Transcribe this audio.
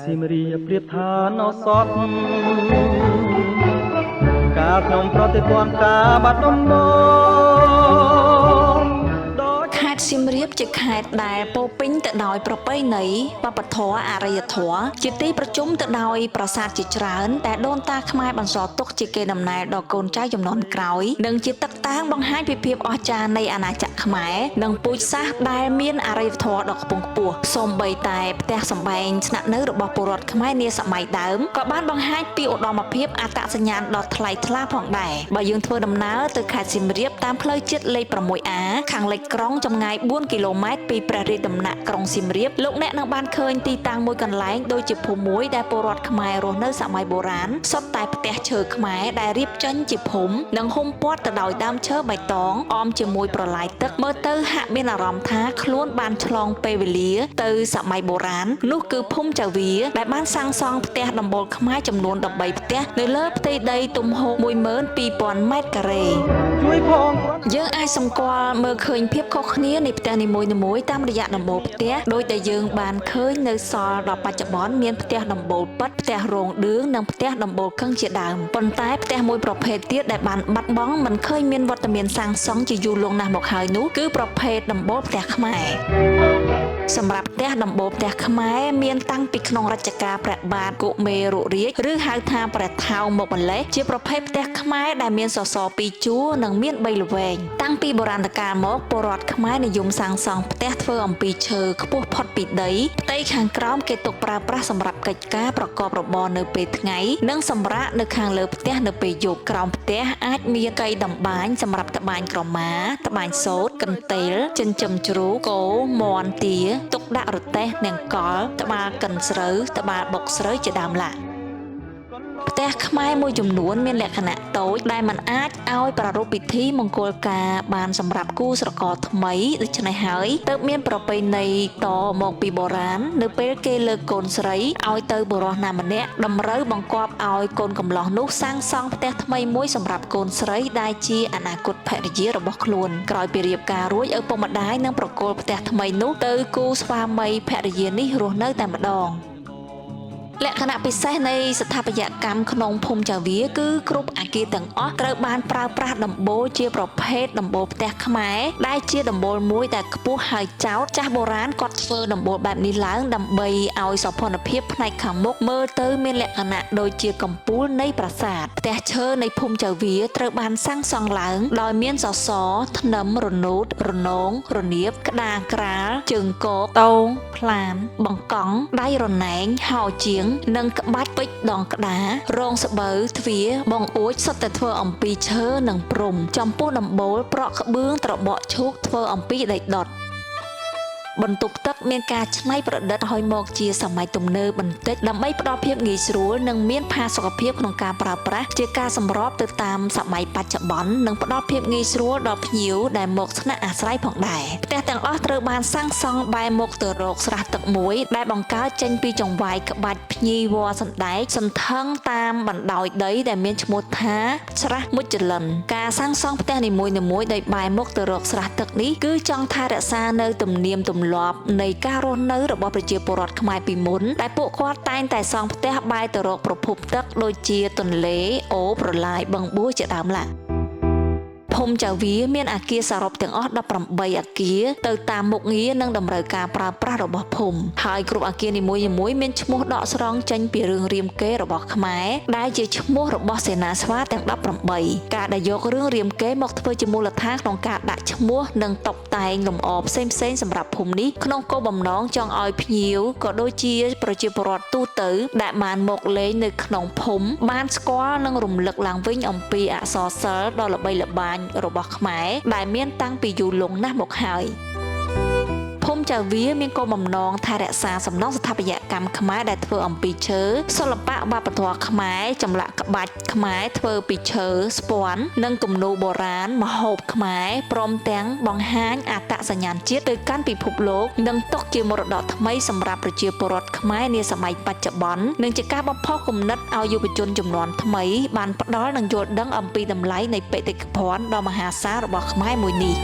សៀមរាបប្រៀបថាណោសតកាលខ្ញុំប្រតិព័ន្ធការបាត់ដំបងខេត្តសៀមរាបជាខេត្តដែលពោពេញទៅដោយប្រពៃណីវប្បធម៌អរិយធម៌ជាទីប្រជុំទៅដោយប្រាសាទជាច្រើនតែដូនតាខ្មែរបន្សល់ទុកជាកេរដំណែលដល់កូនចៅជំនាន់ក្រោយនិងជាទឹកតាងបង្ហាញពីភាពអស្ចារ្យនៃអាណាចក្រខ្មែរនិងពូជសាសន៍ដែលមានអរិយធម៌ដ៏ខ្ពង់ខ្ពស់សូម្បីតែផ្ទះសម្បែងស្នាក់នៅរបស់ពលរដ្ឋខ្មែរនាសម័យដើមក៏បានបង្ហាញពីឧត្តមភាពអត្តសញ្ញាណដ៏ថ្លៃថ្លាផងដែរបើយើងធ្វើដំណើរទៅខេត្តសៀមរាបតាមផ្លូវជាតិលេខ 6A ខាងលិចក្រុងចម្ងាយ4 គីឡូម៉ែត្រពីព្រះរាជដំណាក់ក្រុងសៀមរាបលោកអ្នកនឹងបានឃើញទីតាំងមួយកន្លែងដូចជាភូមិមួយដែលពលរដ្ឋខ្មែររស់នៅសម័យបុរាណសុទ្ធតែផ្ទះឈើខ្មែរដែលរៀបចេញជាភូមិនិងហ៊ុំព័ទ្ធទៅដោយដើមឈើបៃតងអមជាមួយប្រឡាយទឹកមើលទៅហាក់មានអារម្មណ៍ថាខ្លួនបានឆ្លងពេលវេលាទៅសម័យបុរាណនោះគឺភូមិចាវីដែលបានសាងសង់ផ្ទះដំបូលខ្មែរចំនួន13ផ្ទះនៅលើផ្ទៃដីទំហំ 12,000 ម៉ែត្រការ៉េជួយផងយើងអាចសម្គាល់មើលឃើញភាពខុសគ្នានៃផ្ទះនីមួយៗតាមរយៈដំបូលផ្ទះដោយដែលយើងបានឃើញនៅសល់ដល់បច្ចុប្បន្នមានផ្ទះដំបូលប៉ិតផ្ទះរោងឌឿងនិងផ្ទះដំបូលខឹងជាដើមប៉ុន្តែផ្ទះមួយប្រភេទទៀតដែលបានបាត់បង់មិនឃើញមានវត្តមានសាងសង់ជាយូរលង់ណាស់មកហើយនោះគឺប្រភេទដំបូលផ្ទះខ្មែរសម្រាប់ផ្ទះដំបូលផ្ទះខ្មែរមានតាំងពីក្នុងរជ្ជកាលព្រះបាទគុមេរុរាជឬហៅថាព្រះថោងមកម្លេះជាប្រភេទផ្ទះខ្មែរដែលមានសសរ2ជួរនិងមាន3ល្វែងតាំងពីបុរាណកាលមកពលរដ្ឋខ្មែរនិយមសាងសង់ផ្ទះធ្វើអំពីឈើខ្ពស់ផុតពីដីផ្ទៃខាងក្រោមគេទុកប្រើប្រាស់សម្រាប់កិច្ចការប្រកបរបរនៅពេលថ្ងៃនិងសម្រាកនៅខាងលើផ្ទះនៅពេលយប់ក្រោមផ្ទះអាចមានកីតម្បាញសម្រាប់ត្បាញក្រមាត្បាញសូត្រកន្ទេលចិញ្ចឹមជ្រូកគោមាន់ទាទុកដាក់រទេះនិងកលត្បាល់កិនស្រូវត្បាល់បុកស្រូវជាដើមឡាផ្ទះខ្មែរមួយចំនួនមានលក្ខណៈតូចដែលมันអាចឲ្យប្រារព្ធពិធីមង្គលការបានសម្រាប់គូស្រករថ្មីដូច្នេះហើយទើបមានប្រពៃណីតមកពីបុរាណនៅពេលគេលើកកូនស្រីឲ្យទៅបុរសណាម្នាក់តម្រូវបង្គាប់ឲ្យកូនកំលោះនោះសាងសង់ផ្ទះថ្មីមួយសម្រាប់កូនស្រីដែលជាអនាគតភរិយារបស់ខ្លួនក្រោយពីរៀបការរួចឪពុកម្ដាយនឹងប្រគល់ផ្ទះថ្មីនោះទៅគូស្វាមីភរិយានេះរស់នៅតែម្ដងលក្ខណៈពិសេសនៃស្ថាបត្យកម្មក្នុងភូមិចាវីគឺគ្រប់អគារទាំងអស់ត្រូវបានប្រើប្រាស់ដំបូលជាប្រភេទដំបូលផ្ទះខ្មែរដែលជាដំបូលមួយដែលខ្ពស់ហើយចោតចាស់បុរាណគាត់ធ្វើដំបូលបែបនេះឡើងដើម្បីឲ្យសោភ័ណភាពផ្នែកខាងមុខមើលទៅមានលក្ខណៈដូចជាកំពូលនៃប្រាសាទផ្ទះឈើនៃភូមិចាវីត្រូវបានសាងសង់ឡើងដោយមានសសរធ្នឹមរនូតរនងរនៀបក្តារក្រាលជើងគោកតោងផ្លានបង្កង់ដៃរណែងហោជាងនិងក្បាច់ពេជ្រដងក្តាររងស្បូវទ្វារបងអួចសុទ្ធតែធ្វើអំពីឈើនិងព្រំចំពោះដំបូលប្រក់ក្បឿងត្របកឈូកធ្វើអំពីដីដុតបន្ទប់ទឹកមានការច្នៃប្រឌិតឲ្យមកជាសម័យទំនើបបន្តិចដើម្បីផ្ដល់ភាពងាយស្រួលនិងមានផាសុកភាពក្នុងការប្រើប្រាស់ជាការសម្របទៅតាមសម័យបច្ចុប្បន្ននិងផ្ដល់ភាពងាយស្រួលដល់ភ្ញៀវដែលមកស្នាក់អាស្រ័យផងដែរផ្ទះទាំងអស់ត្រូវបានសាងសង់បែរមុខទៅរកស្រះទឹកមួយដែលបង្កើតចេញពីចង្វាយក្បាច់ភ្ញីវល្លិសណ្ដែកសន្ធឹងតាមបណ្ដោយដីដែលមានឈ្មោះថាស្រះមុចលិនការសាងសង់ផ្ទះនីមួយៗដោយបែរមុខទៅរកស្រះទឹកនេះគឺចង់ថែរក្សានៅទំនៀមទម្លាប់នៃការរស់នៅរបស់ប្រជាពលរដ្ឋខ្មែរពីមុនដែលពួកគាត់តែងតែសង់ផ្ទះបែរទៅរកប្រភពទឹកដូចជាទន្លេអូរប្រឡាយបឹងបួជាដើមឡាភូមិចាវីមានអគារសរុបទាំងអស់18អគារទៅតាមមុខងារនិងតម្រូវការប្រើប្រាស់របស់ភូមិហើយគ្រប់អគារនីមួយៗមានឈ្មោះដកស្រង់ចេញពីរឿងរាមកេរ្តិ៍របស់ខ្មែរដែលជាឈ្មោះរបស់សេនាស្វាទាំង18ការដែលយករឿងរាមកេរ្តិ៍មកធ្វើជាមូលដ្ឋានក្នុងការដាក់ឈ្មោះនិងតុបតែងលម្អផ្សេងៗសម្រាប់ភូមិនេះក្នុងគោលបំណងចង់ឲ្យភ្ញៀវក៏ដូចជាប្រជាពលរដ្ឋទូទៅដែលបានមកលេងនៅក្នុងភូមិបានស្គាល់និងរំលឹកឡើងវិញអំពីអក្សរសិល្ប៍ដ៏ល្បីល្បាញរបស់ខ្មែរដែលមានតាំងពីយូរលង់ណាស់មកហើយភូមិចាវីមានគោលបំណងថែរក្សាសំណង់ស្ថាបត្យកម្មខ្មែរដែលធ្វើអំពីឈើសិល្បៈវប្បធម៌ខ្មែរចម្លាក់ក្បាច់ខ្មែរធ្វើពីឈើស្ពាន់និងគំនូរបុរាណម្ហូបខ្មែរព្រមទាំងបង្ហាញអត្តសញ្ញាណជាតិទៅកាន់ពិភពលោកនិងទុកជាមរតកថ្មីសម្រាប់ប្រជាពលរដ្ឋខ្មែរនាសម័យបច្ចុប្បន្ននិងជាការបំផុសគំនិតឲ្យយុវជនជំនាន់ថ្មីបានផ្ដល់និងយល់ដឹងអំពីតម្លៃនៃបេតិកភណ្ឌដ៏មហាសាលរបស់ខ្មែរមួយនេះ